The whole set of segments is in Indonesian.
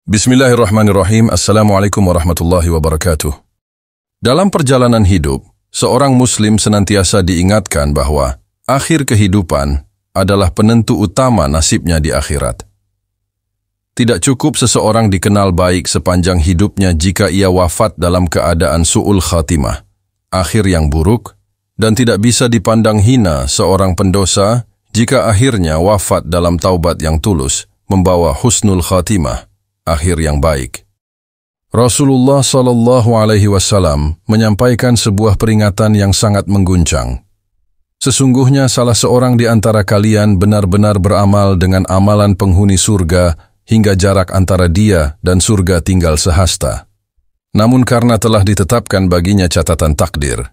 Bismillahirrahmanirrahim. Assalamualaikum warahmatullahi wabarakatuh. Dalam perjalanan hidup, seorang muslim senantiasa diingatkan bahwa akhir kehidupan adalah penentu utama nasibnya di akhirat. Tidak cukup seseorang dikenal baik sepanjang hidupnya jika ia wafat dalam keadaan su'ul khatimah, akhir yang buruk, dan tidak bisa dipandang hina seorang pendosa jika akhirnya wafat dalam taubat yang tulus, membawa husnul khatimah, akhir yang baik. Rasulullah SAW menyampaikan sebuah peringatan yang sangat mengguncang. Sesungguhnya salah seorang di antara kalian benar-benar beramal dengan amalan penghuni surga hingga jarak antara dia dan surga tinggal sehasta. Namun karena telah ditetapkan baginya catatan takdir,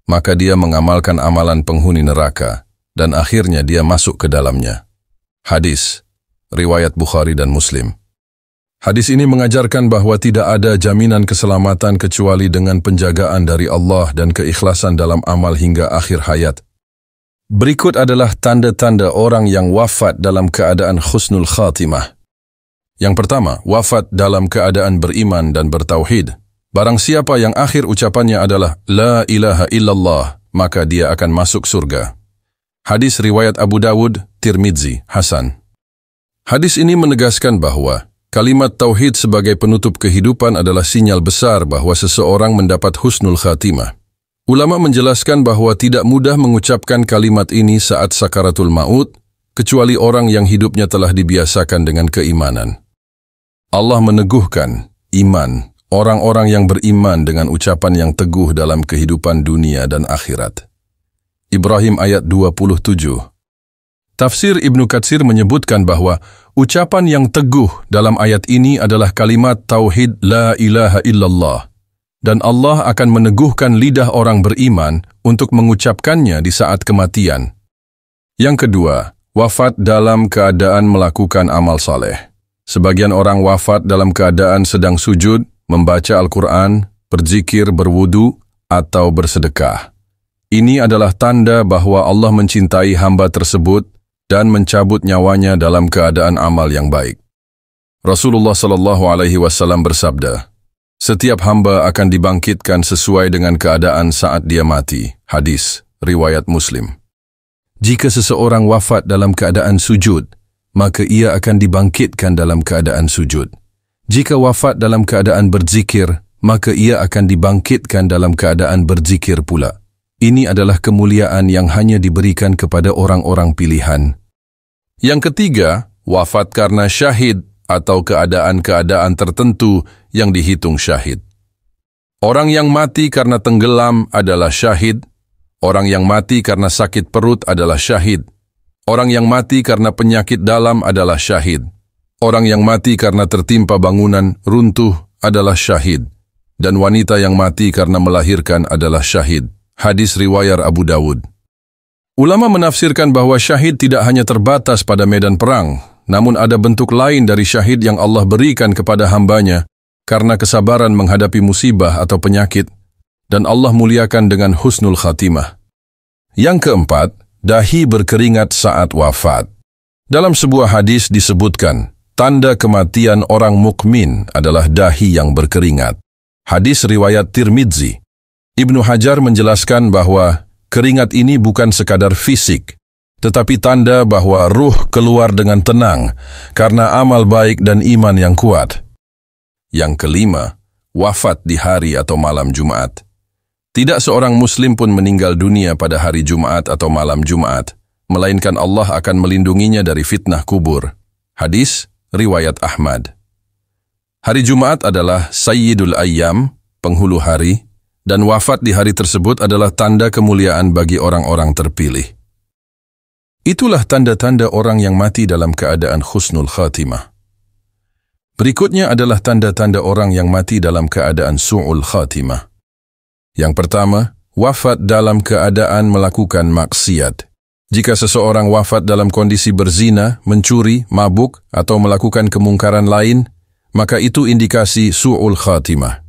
maka dia mengamalkan amalan penghuni neraka dan akhirnya dia masuk ke dalamnya. Hadis riwayat Bukhari dan Muslim. Hadis ini mengajarkan bahwa tidak ada jaminan keselamatan kecuali dengan penjagaan dari Allah dan keikhlasan dalam amal hingga akhir hayat. Berikut adalah tanda-tanda orang yang wafat dalam keadaan husnul khatimah. Yang pertama, wafat dalam keadaan beriman dan bertauhid. Barang siapa yang akhir ucapannya adalah La ilaha illallah, maka dia akan masuk surga. Hadis riwayat Abu Dawud, Tirmidzi, Hasan. Hadis ini menegaskan bahwa kalimat tauhid sebagai penutup kehidupan adalah sinyal besar bahwa seseorang mendapat husnul khatimah. Ulama menjelaskan bahwa tidak mudah mengucapkan kalimat ini saat sakaratul maut, kecuali orang yang hidupnya telah dibiasakan dengan keimanan. Allah meneguhkan iman orang-orang yang beriman dengan ucapan yang teguh dalam kehidupan dunia dan akhirat. Ibrahim ayat 27. Tafsir Ibnu Katsir menyebutkan bahwa ucapan yang teguh dalam ayat ini adalah kalimat tauhid la ilaha illallah, dan Allah akan meneguhkan lidah orang beriman untuk mengucapkannya di saat kematian. Yang kedua, wafat dalam keadaan melakukan amal saleh. Sebagian orang wafat dalam keadaan sedang sujud, membaca Al-Quran, berzikir, berwudu, atau bersedekah. Ini adalah tanda bahwa Allah mencintai hamba tersebut dan mencabut nyawanya dalam keadaan amal yang baik. Rasulullah SAW bersabda, setiap hamba akan dibangkitkan sesuai dengan keadaan saat dia mati. Hadis riwayat Muslim. Jika seseorang wafat dalam keadaan sujud, maka ia akan dibangkitkan dalam keadaan sujud. Jika wafat dalam keadaan berzikir, maka ia akan dibangkitkan dalam keadaan berzikir pula. Ini adalah kemuliaan yang hanya diberikan kepada orang-orang pilihan. Yang ketiga, wafat karena syahid atau keadaan-keadaan tertentu yang dihitung syahid. Orang yang mati karena tenggelam adalah syahid. Orang yang mati karena sakit perut adalah syahid. Orang yang mati karena penyakit dalam adalah syahid. Orang yang mati karena tertimpa bangunan runtuh adalah syahid. Dan wanita yang mati karena melahirkan adalah syahid. Hadis riwayat Abu Dawud. Ulama menafsirkan bahwa syahid tidak hanya terbatas pada medan perang, namun ada bentuk lain dari syahid yang Allah berikan kepada hambanya karena kesabaran menghadapi musibah atau penyakit, dan Allah muliakan dengan husnul khatimah. Yang keempat, dahi berkeringat saat wafat. Dalam sebuah hadis disebutkan, tanda kematian orang mukmin adalah dahi yang berkeringat. Hadis riwayat Tirmidzi. Ibnu Hajar menjelaskan bahwa keringat ini bukan sekadar fisik, tetapi tanda bahwa ruh keluar dengan tenang karena amal baik dan iman yang kuat. Yang kelima, wafat di hari atau malam Jumat. Tidak seorang muslim pun meninggal dunia pada hari Jumat atau malam Jumat, melainkan Allah akan melindunginya dari fitnah kubur. Hadis riwayat Ahmad. Hari Jumat adalah Sayyidul Ayyam, penghulu hari, dan wafat di hari tersebut adalah tanda kemuliaan bagi orang-orang terpilih. Itulah tanda-tanda orang yang mati dalam keadaan husnul khatimah. Berikutnya adalah tanda-tanda orang yang mati dalam keadaan su'ul khatimah. Yang pertama, wafat dalam keadaan melakukan maksiat. Jika seseorang wafat dalam kondisi berzina, mencuri, mabuk, atau melakukan kemungkaran lain, maka itu indikasi su'ul khatimah.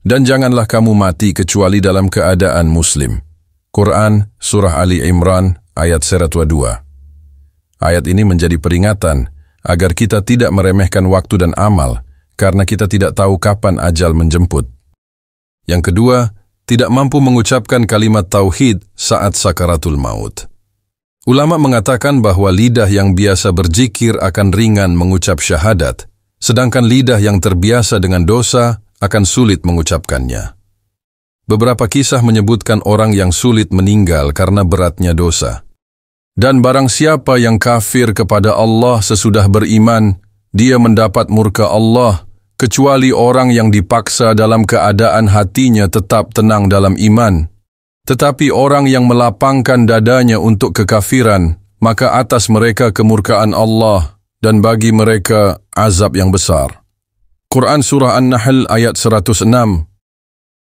Dan janganlah kamu mati kecuali dalam keadaan muslim. Quran, Surah Ali Imran, ayat 102. Ayat ini menjadi peringatan agar kita tidak meremehkan waktu dan amal, karena kita tidak tahu kapan ajal menjemput. Yang kedua, tidak mampu mengucapkan kalimat tauhid saat sakaratul maut. Ulama mengatakan bahwa lidah yang biasa berzikir akan ringan mengucap syahadat, sedangkan lidah yang terbiasa dengan dosa akan sulit mengucapkannya. Beberapa kisah menyebutkan orang yang sulit meninggal karena beratnya dosa. Dan barang siapa yang kafir kepada Allah sesudah beriman, dia mendapat murka Allah, kecuali orang yang dipaksa dalam keadaan hatinya tetap tenang dalam iman. Tetapi orang yang melapangkan dadanya untuk kekafiran, maka atas mereka kemurkaan Allah dan bagi mereka azab yang besar. Quran Surah An-Nahl ayat 106.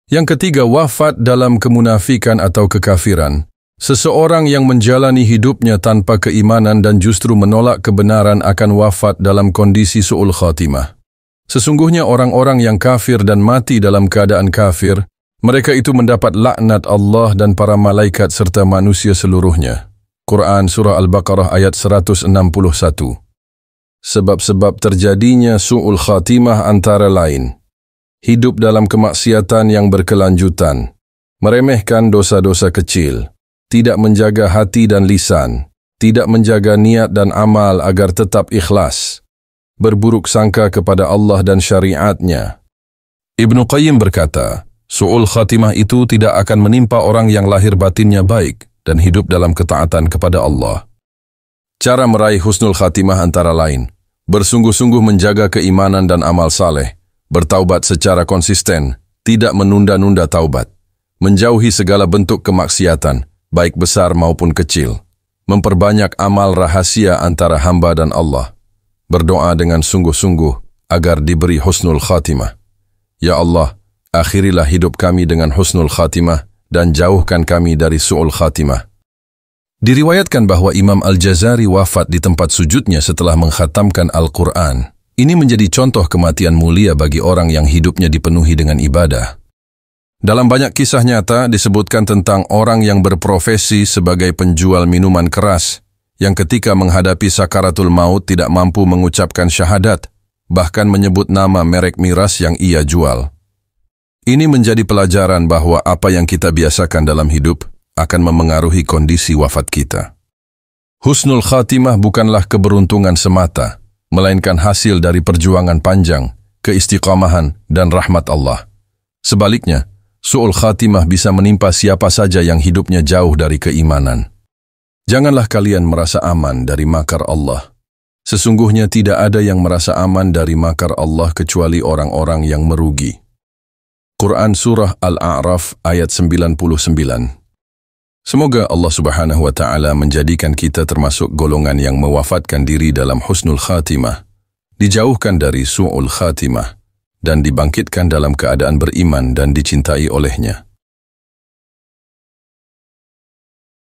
Yang ketiga, wafat dalam kemunafikan atau kekafiran. Seseorang yang menjalani hidupnya tanpa keimanan dan justru menolak kebenaran akan wafat dalam kondisi su'ul khatimah. Sesungguhnya orang-orang yang kafir dan mati dalam keadaan kafir, mereka itu mendapat laknat Allah dan para malaikat serta manusia seluruhnya. Quran Surah Al-Baqarah ayat 161. Sebab-sebab terjadinya su'ul khatimah antara lain: hidup dalam kemaksiatan yang berkelanjutan, meremehkan dosa-dosa kecil, tidak menjaga hati dan lisan, tidak menjaga niat dan amal agar tetap ikhlas, berburuk sangka kepada Allah dan syariatnya. Ibnu Qayyim berkata, su'ul khatimah itu tidak akan menimpa orang yang lahir batinnya baik dan hidup dalam ketaatan kepada Allah. Cara meraih husnul khatimah antara lain: bersungguh-sungguh menjaga keimanan dan amal saleh, bertaubat secara konsisten, tidak menunda-nunda taubat, menjauhi segala bentuk kemaksiatan, baik besar maupun kecil, memperbanyak amal rahasia antara hamba dan Allah, berdoa dengan sungguh-sungguh agar diberi husnul khatimah. Ya Allah, akhirilah hidup kami dengan husnul khatimah dan jauhkan kami dari su'ul khatimah. Diriwayatkan bahwa Imam Al-Jazari wafat di tempat sujudnya setelah mengkhatamkan Al-Quran. Ini menjadi contoh kematian mulia bagi orang yang hidupnya dipenuhi dengan ibadah. Dalam banyak kisah nyata disebutkan tentang orang yang berprofesi sebagai penjual minuman keras, yang ketika menghadapi sakaratul maut tidak mampu mengucapkan syahadat, bahkan menyebut nama merek miras yang ia jual. Ini menjadi pelajaran bahwa apa yang kita biasakan dalam hidup akan memengaruhi kondisi wafat kita. Husnul khatimah bukanlah keberuntungan semata, melainkan hasil dari perjuangan panjang, keistiqamahan, dan rahmat Allah. Sebaliknya, su'ul khatimah bisa menimpa siapa saja yang hidupnya jauh dari keimanan. Janganlah kalian merasa aman dari makar Allah. Sesungguhnya tidak ada yang merasa aman dari makar Allah kecuali orang-orang yang merugi. Quran Surah Al-A'raf ayat 99. Semoga Allah Subhanahu wa Ta'ala menjadikan kita termasuk golongan yang mewafatkan diri dalam husnul khatimah, dijauhkan dari su'ul khatimah, dan dibangkitkan dalam keadaan beriman dan dicintai olehnya.